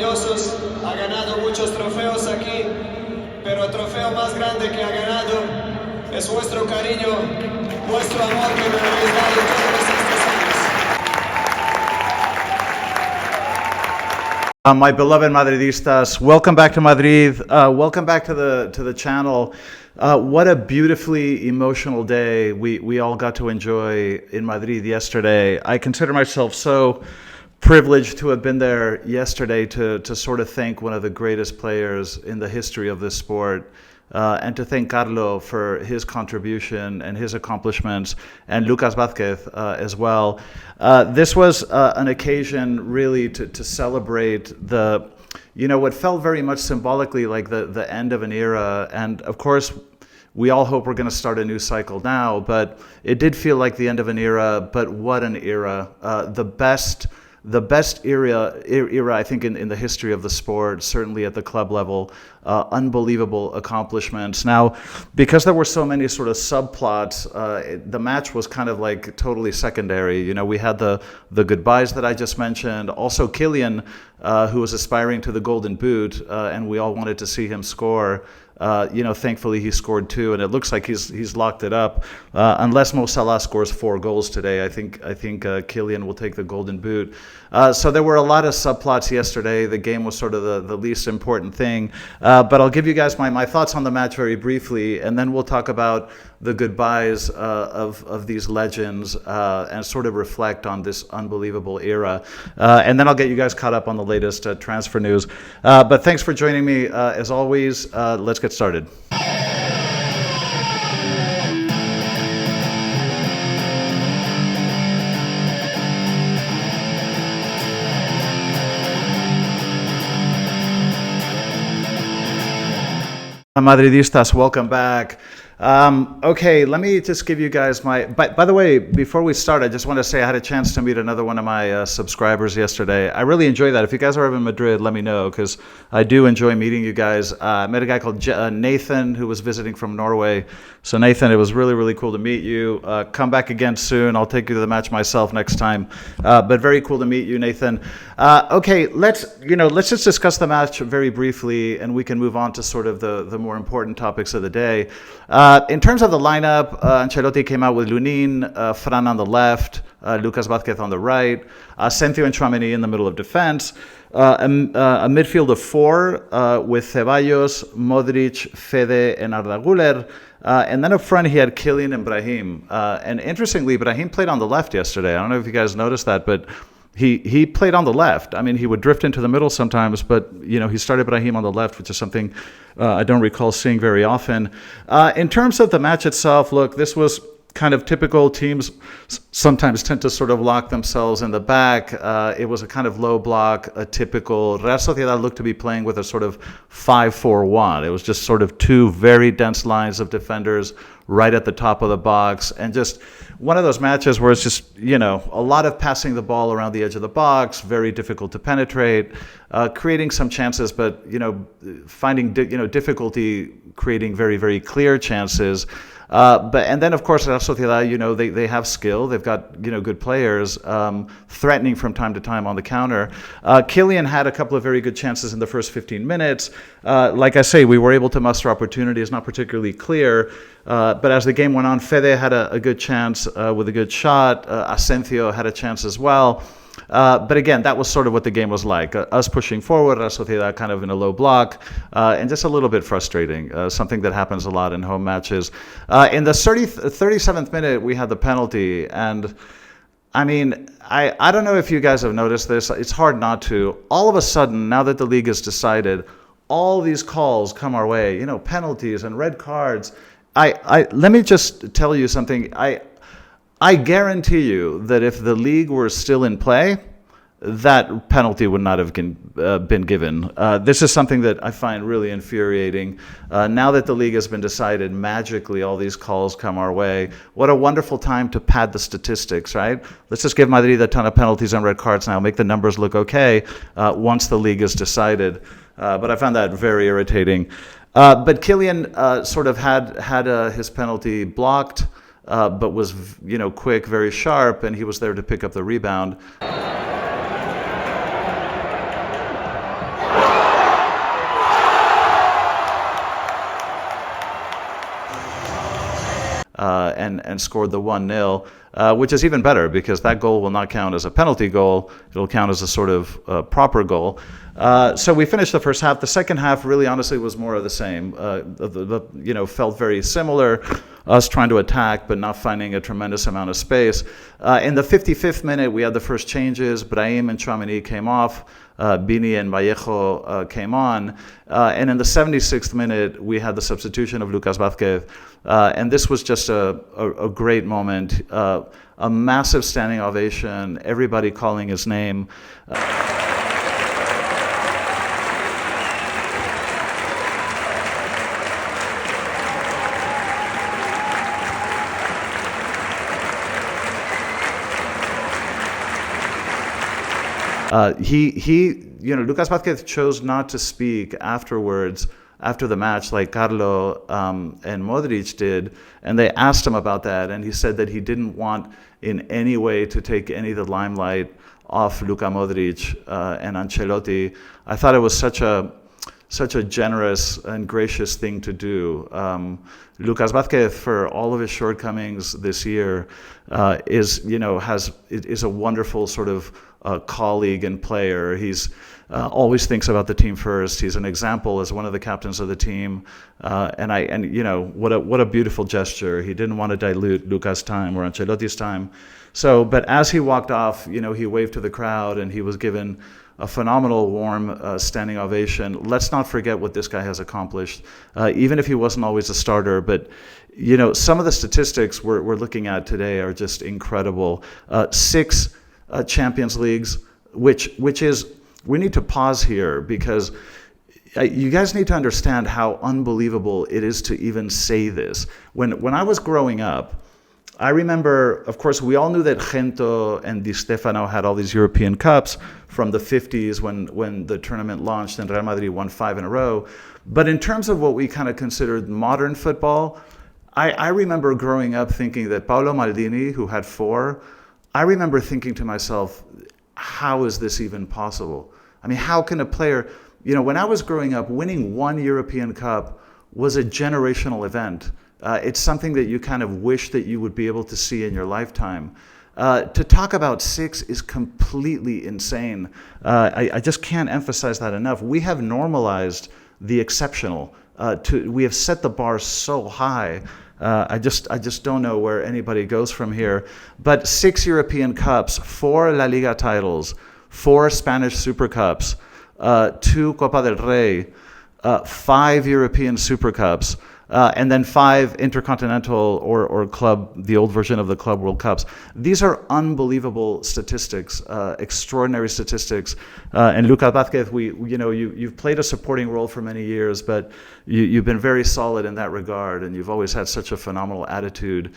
maravillosos, ha ganado muchos trofeos aquí, pero el trofeo más grande que ha ganado es vuestro cariño, vuestro amor que me habéis dado todos estos años. My beloved Madridistas, welcome back to Madrid. Welcome back to the channel. What a beautifully emotional day we all got to enjoy in Madrid yesterday. I consider myself so privileged to have been there yesterday to sort of thank one of the greatest players in the history of this sport. And to thank Carlo for his contribution and his accomplishments, and Lucas Vazquez as well. This was an occasion really to celebrate what felt very much symbolically like the end of an era. And of course, we all hope we're going to start a new cycle now, but it did feel like the end of an era. But what an era. The best era I think in the history of the sport, certainly at the club level. Unbelievable accomplishments. Now, because there were so many sort of subplots, the match was kind of like totally secondary. You know, we had the goodbyes that I just mentioned. Also, Kylian, who was aspiring to the Golden Boot, and we all wanted to see him score. Thankfully he scored 2, and it looks like he's locked it up. Unless Mo Salah scores 4 goals today, I think Kylian will take the Golden Boot. So there were a lot of subplots yesterday. The game was sort of the least important thing. But I'll give you guys my thoughts on the match very briefly, and then we'll talk about the goodbyes of these legends and sort of reflect on this unbelievable era. And then I'll get you guys caught up on the latest transfer news. But thanks for joining me. As always, let's get started. Madridistas, welcome back. Okay, let me just give you guys by the way, before we start, I just want to say I had a chance to meet another one of my subscribers yesterday. I really enjoy that. If you guys are ever in Madrid, let me know, because I do enjoy meeting you guys. I met a guy called Nathan, who was visiting from Norway. So Nathan, it was really, really cool to meet you. Come back again soon. I'll take you to the match myself next time. But very cool to meet you, Nathan. Okay, let's just discuss the match very briefly, and we can move on to sort of the more important topics of the day. In terms of the lineup, Ancelotti came out with Lunin, Fran on the left, Lucas Vazquez on the right, Asensio and Tchouaméni in the middle of defense, a midfield of 4 with Ceballos, Modric, Fede, and Arda Güler. And then up front, he had Kylian and Brahim. And interestingly, Brahim played on the left yesterday. I don't know if you guys noticed that, but he played on the left. I mean, he would drift into the middle sometimes, but he started Brahim on the left, which is something I don't recall seeing very often. In terms of the match itself, look, this was kind of typical. Teams sometimes tend to sort of lock themselves in the back. It was a kind of low block, a typical. Real Sociedad looked to be playing with a sort of 5-4-1. It was just sort of 2 very dense lines of defenders right at the top of the box, and just one of those matches where it's just, a lot of passing the ball around the edge of the box, very difficult to penetrate, creating some chances, but, finding, difficulty creating very, very clear chances. And then of course Real Sociedad, they have skill. They've got good players threatening from time to time on the counter. Kylian had a couple of very good chances in the first 15 minutes. Like I say, we were able to muster opportunities, not particularly clear. But as the game went on, Fede had a good chance with a good shot. Asensio had a chance as well. But again, that was sort of what the game was like. Us pushing forward, Real Sociedad kind of in a low block, and just a little bit frustrating, something that happens a lot in home matches. In the 37th minute, we had the penalty, and I mean, I don't know if you guys have noticed this. It's hard not to. All of a sudden, now that the league is decided, all these calls come our way, penalties and red cards. Let me just tell you something. I guarantee you that if the league were still in play, that penalty would not have been given. This is something that I find really infuriating. Now that the league has been decided, magically all these calls come our way. What a wonderful time to pad the statistics, right? Let's just give Madrid a ton of penalties and red cards now, make the numbers look okay once the league is decided. But I found that very irritating. But Kylian sort of had his penalty blocked, but was quick, very sharp, and he was there to pick up the rebound. and scored the 1-0, which is even better because that goal will not count as a penalty goal. It'll count as a sort of proper goal. So we finished the first half. The second half really honestly was more of the same. Felt very similar. Us trying to attack but not finding a tremendous amount of space. In the 55th minute, we had the first changes. Brahim and Tchouaméni came off. Bini and Vallejo came on. And in the 76th minute, we had the substitution of Lucas Vazquez. And this was just a great moment. A massive standing ovation, everybody calling his name. Lucas Vazquez chose not to speak afterwards, after the match, like Carlo and Modric did, and they asked him about that, and he said that he didn't want in any way to take any of the limelight off Luka Modric and Ancelotti. I thought it was such a generous and gracious thing to do. Lucas Vazquez, for all of his shortcomings this year, is a wonderful sort of colleague and player. He's always thinks about the team first. He's an example as one of the captains of the team, what a beautiful gesture. He didn't want to dilute Luka's time or Ancelotti's time. So, but as he walked off, he waved to the crowd and he was given a phenomenal, warm standing ovation. Let's not forget what this guy has accomplished, even if he wasn't always a starter. But, some of the statistics we're looking at today are just incredible. 6 Champions Leagues, which is, we need to pause here because you guys need to understand how unbelievable it is to even say this. When I was growing up, I remember, of course, we all knew that Gento and Di Stefano had all these European Cups from the 50s when the tournament launched and Real Madrid won 5 in a row. But in terms of what we kind of considered modern football, I remember growing up thinking that Paolo Maldini, who had 4, I remember thinking to myself, how is this even possible? I mean, how can a player, when I was growing up, winning 1 European Cup was a generational event. It's something that you kind of wish that you would be able to see in your lifetime. To talk about 6 is completely insane. I just can't emphasize that enough. We have normalized the exceptional. We have set the bar so high. I just don't know where anybody goes from here. But 6 European Cups, 4 La Liga titles, 4 Spanish Super Cups, 2 Copa del Rey, 5 European Super Cups, and then 5 intercontinental or club, the old version of the Club World Cups. These are unbelievable statistics, extraordinary statistics. And Lucas Vazquez, you've played a supporting role for many years, but you've been very solid in that regard, and you've always had such a phenomenal attitude,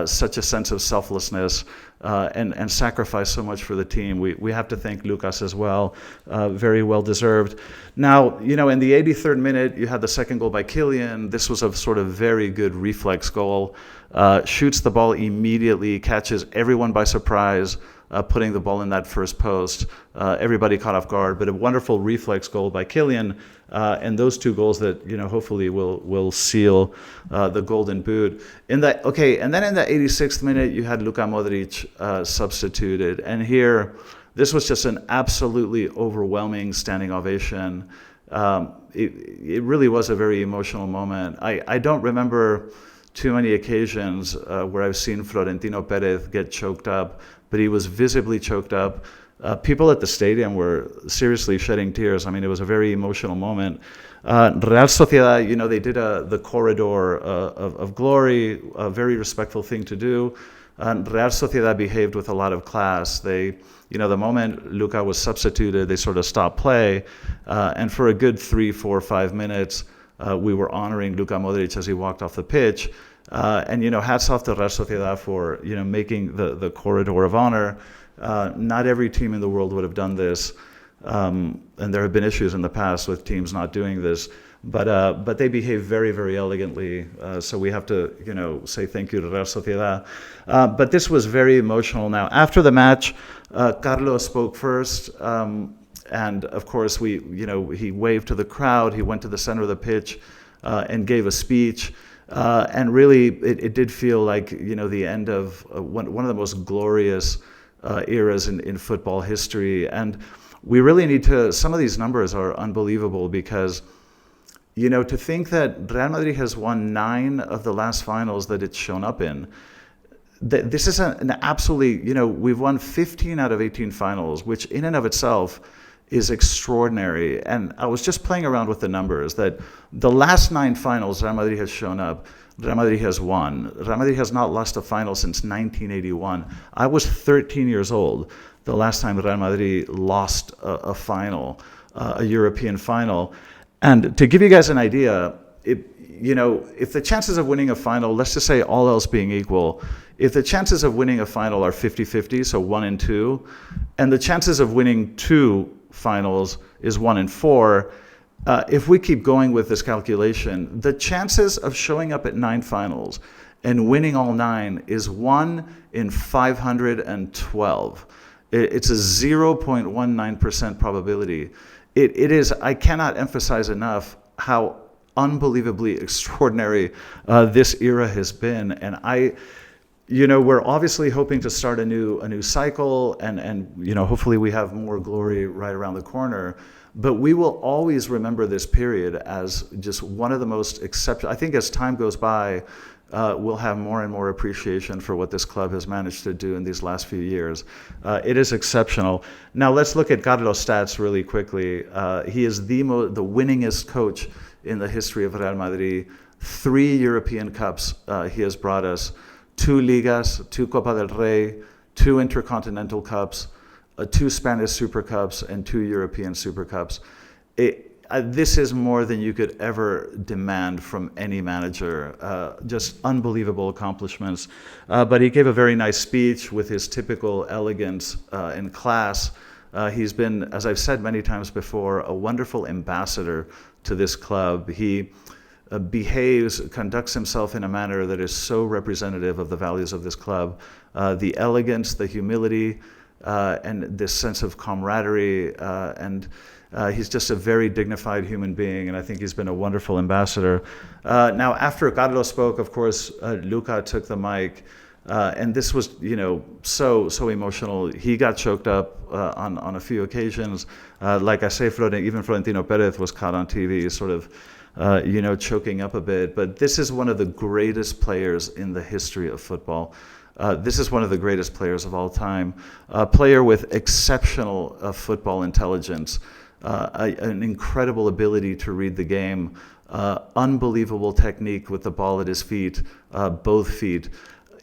such a sense of selflessness, and sacrifice so much for the team. We have to thank Lucas as well, very well deserved. Now, in the 83rd minute, you had the second goal by Kylian. This was a sort of very good reflex goal. Shoots the ball immediately, catches everyone by surprise, putting the ball in that first post. Everybody caught off guard, but a wonderful reflex goal by Kylian. And those 2 goals that hopefully will seal the Golden Boot. And then in the 86th minute, you had Luka Modric substituted, and here this was just an absolutely overwhelming standing ovation. It really was a very emotional moment. I don't remember too many occasions where I've seen Florentino Perez get choked up, but he was visibly choked up. People at the stadium were seriously shedding tears. I mean, it was a very emotional moment. Real Sociedad, they did the corridor of glory, a very respectful thing to do. Real Sociedad behaved with a lot of class. They, the moment Luka was substituted, they sort of stopped play. And for a good 3, 4, 5 minutes, we were honoring Luka Modric as he walked off the pitch. And, hats off to Real Sociedad for, making the corridor of honor. Not every team in the world would have done this. And there have been issues in the past with teams not doing this. But they behave very, very elegantly. So we have to, say thank you to Real Sociedad. But this was very emotional. Now, after the match, Carlos spoke first. And of course, he waved to the crowd. He went to the center of the pitch and gave a speech. And really, it did feel like, the end of one of the most glorious eras in football history. And we really need to, some of these numbers are unbelievable because, to think that Real Madrid has won 9 of the last finals that it's shown up in, this is an absolutely, we've won 15 out of 18 finals, which in and of itself is extraordinary. And I was just playing around with the numbers that the last 9 finals Real Madrid has shown up, Real Madrid has won. Real Madrid has not lost a final since 1981. I was 13 years old the last time Real Madrid lost a final, a European final. And to give you guys an idea, if the chances of winning a final, let's just say all else being equal, if the chances of winning a final are 50-50, so 1 in 2, and the chances of winning 2 finals is 1 in 4, if we keep going with this calculation, the chances of showing up at 9 finals and winning all 9 is 1 in 512. It's a 0.19% probability. It is, I cannot emphasize enough how unbelievably extraordinary this era has been. And we're obviously hoping to start a new cycle, and hopefully we have more glory right around the corner. But we will always remember this period as just one of the most exceptional. I think as time goes by, we'll have more and more appreciation for what this club has managed to do in these last few years. It is exceptional. Now let's look at Carlos' stats really quickly. He is the winningest coach in the history of Real Madrid. 3 European Cups he has brought us. 2 Ligas, 2 Copa del Rey, 2 Intercontinental Cups, 2 Spanish Super Cups, and 2 European Super Cups. This is more than you could ever demand from any manager. Just unbelievable accomplishments. But he gave a very nice speech with his typical elegance and class. He's been, as I've said many times before, a wonderful ambassador to this club. He conducts himself in a manner that is so representative of the values of this club. The elegance, the humility, and this sense of camaraderie, and he's just a very dignified human being, and I think he's been a wonderful ambassador. Now, after Carlos spoke, of course, Luka took the mic, and this was, so emotional. He got choked up on a few occasions. Like I say, even Florentino Perez was caught on TV, sort of, choking up a bit. But this is one of the greatest players in the history of football. This is one of the greatest players of all time. A player with exceptional football intelligence, an incredible ability to read the game, unbelievable technique with the ball at his feet, both feet,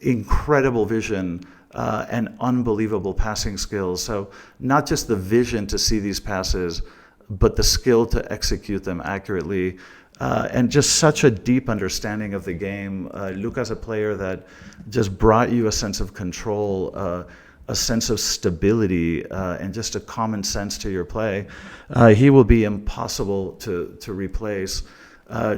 incredible vision, and unbelievable passing skills. So not just the vision to see these passes, but the skill to execute them accurately. And just such a deep understanding of the game. Luka's a player that just brought you a sense of control, a sense of stability, and just a common sense to your play. He will be impossible to replace,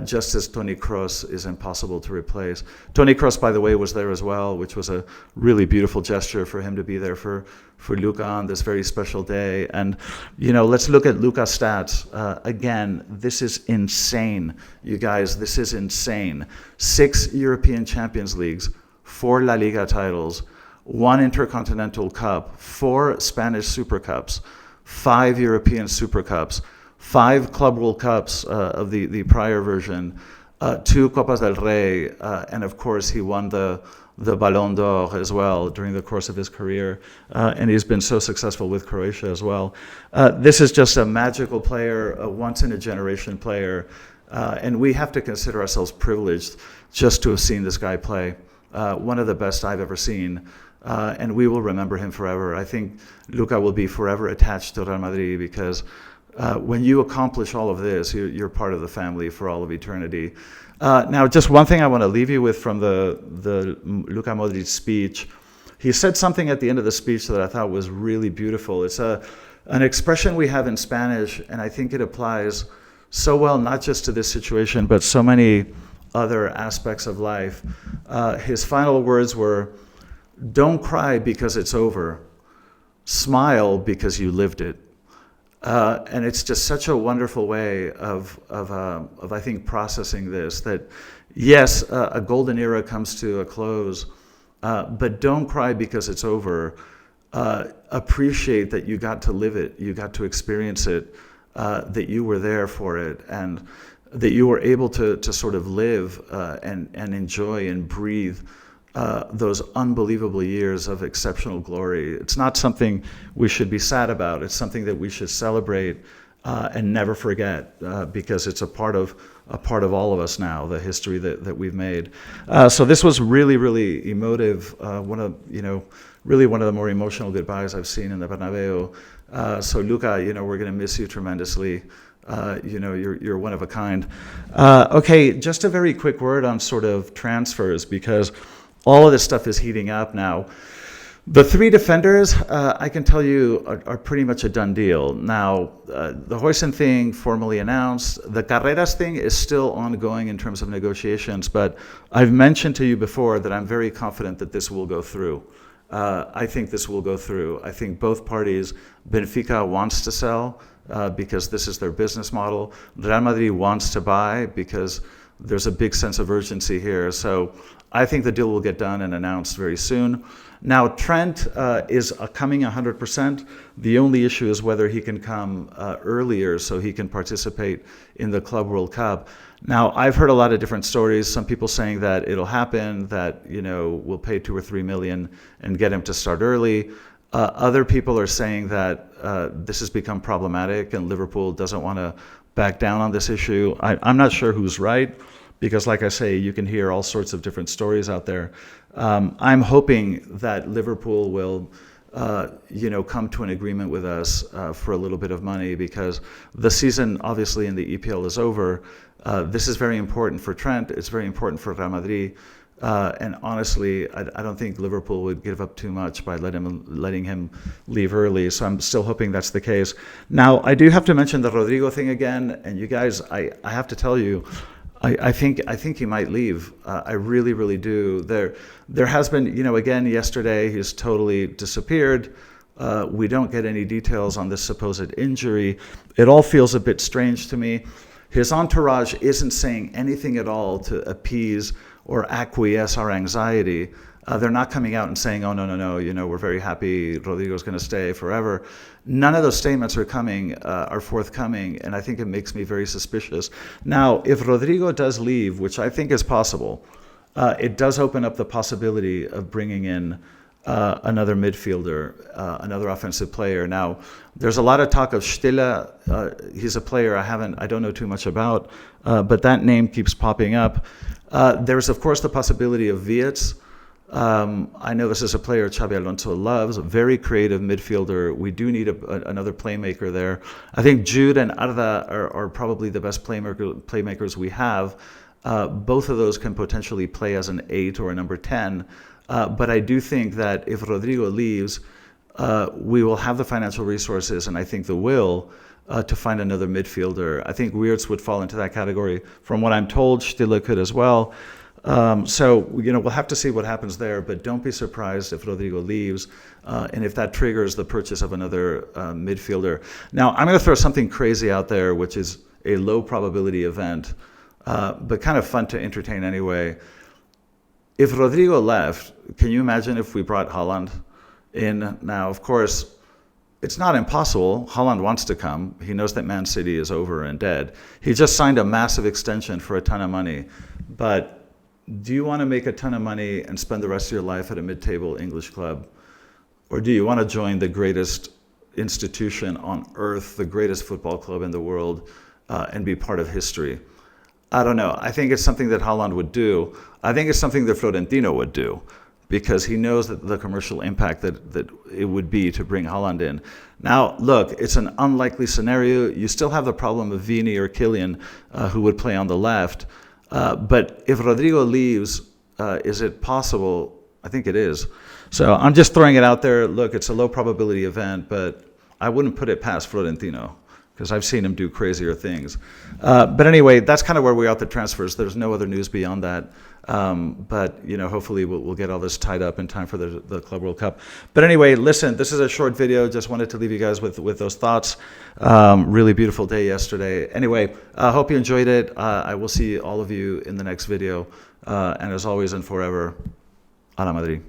just as Toni Kroos is impossible to replace. Toni Kroos, by the way, was there as well, which was a really beautiful gesture for him to be there for Luka on this very special day. And, let's look at Luka's stats. Again, this is insane, you guys. This is insane. 6 European Champions Leagues, 4 La Liga titles, 1 Intercontinental Cup, 4 Spanish Super Cups, 5 European Super Cups, 5 Club World Cups of the prior version, 2 Copas del Rey, and of course he won the Ballon d'Or as well during the course of his career, and he's been so successful with Croatia as well. This is just a magical player, a once-in-a-generation player, and we have to consider ourselves privileged just to have seen this guy play. One of the best I've ever seen, and we will remember him forever. I think Luka will be forever attached to Real Madrid because when you accomplish all of this, you're part of the family for all of eternity. Now, just one thing I want to leave you with from the Luka Modric speech. He said something at the end of the speech that I thought was really beautiful. It's an expression we have in Spanish, and I think it applies so well, not just to this situation, but so many other aspects of life. His final words were, "Don't cry because it's over. Smile because you lived it." And it's just such a wonderful way of I think, processing this, that yes, a golden era comes to a close, but don't cry because it's over. Appreciate that you got to live it, you got to experience it, that you were there for it, and that you were able to sort of live and enjoy and breathe those unbelievable years of exceptional glory. It's not something we should be sad about. It's something that we should celebrate and never forget, because it's a part of all of us now, the history that we've made. So this was really, really emotive. Really one of the more emotional goodbyes I've seen in the Bernabeu. So Luka, we're going to miss you tremendously. You're one of a kind. Okay, just a very quick word on sort of transfers, because all of this stuff is heating up now. The three defenders, I can tell you, are pretty much a done deal. Now, the Huijsen thing formally announced. The Carreras thing is still ongoing in terms of negotiations, but I've mentioned to you before that I'm very confident that this will go through. I think this will go through. I think both parties, Benfica wants to sell because this is their business model. Real Madrid wants to buy because there's a big sense of urgency here. So I think the deal will get done and announced very soon. Now, Trent is coming 100%. The only issue is whether he can come earlier so he can participate in the Club World Cup. Now, I've heard a lot of different stories. Some people saying that it'll happen, that we'll pay 2 or 3 million and get him to start early. Other people are saying that this has become problematic and Liverpool doesn't want to back down on this issue. I'm not sure who's right, because like I say, you can hear all sorts of different stories out there. I'm hoping that Liverpool will come to an agreement with us for a little bit of money, because the season obviously in the EPL is over. This is very important for Trent. It's very important for Real Madrid. And honestly, I don't think Liverpool would give up too much by letting him leave early. So I'm still hoping that's the case. Now, I do have to mention the Rodrigo thing again. And you guys, I have to tell you, I think he might leave. I really, really do. There has been, again, yesterday he's totally disappeared. We don't get any details on this supposed injury. It all feels a bit strange to me. His entourage isn't saying anything at all to appease or acquiesce our anxiety. They're not coming out and saying, oh, no, we're very happy, Rodrigo's going to stay forever. None of those statements are forthcoming, and I think it makes me very suspicious. Now, if Rodrigo does leave, which I think is possible, it does open up the possibility of bringing in another midfielder, another offensive player. Now, there's a lot of talk of Stille. He's a player I don't know too much about, but that name keeps popping up. There's, of course, the possibility of Vazquez. I know this is a player Xabi Alonso loves, a very creative midfielder. We do need another playmaker there. I think Jude and Arda are probably the best playmakers we have. Both of those can potentially play as an 8 or a number 10. But I do think that if Rodrigo leaves, we will have the financial resources and I think the will to find another midfielder. I think Weerts would fall into that category. From what I'm told, Stille could as well. So we'll have to see what happens there, but don't be surprised if Rodrigo leaves and if that triggers the purchase of another midfielder. Now, I'm going to throw something crazy out there, which is a low probability event, but kind of fun to entertain anyway. If Rodrigo left, can you imagine if we brought Haaland in? Now, of course, it's not impossible. Haaland wants to come. He knows that Man City is over and dead. He just signed a massive extension for a ton of money. But do you want to make a ton of money and spend the rest of your life at a mid-table English club? Or do you want to join the greatest institution on earth, the greatest football club in the world, and be part of history? I don't know. I think it's something that Haaland would do. I think it's something that Florentino would do, because he knows that the commercial impact that it would be to bring Haaland in. Now, look, it's an unlikely scenario. You still have the problem of Vini or Kylian, who would play on the left. But if Rodrigo leaves, is it possible? I think it is. So I'm just throwing it out there. Look, it's a low probability event, but I wouldn't put it past Florentino, because I've seen him do crazier things. But anyway, that's kind of where we are at the transfers. There's no other news beyond that. But hopefully we'll get all this tied up in time for the Club World Cup. But anyway, listen, this is a short video. Just wanted to leave you guys with those thoughts. Really beautiful day yesterday. Anyway, I hope you enjoyed it. I will see all of you in the next video. And as always and forever, a la Madrid.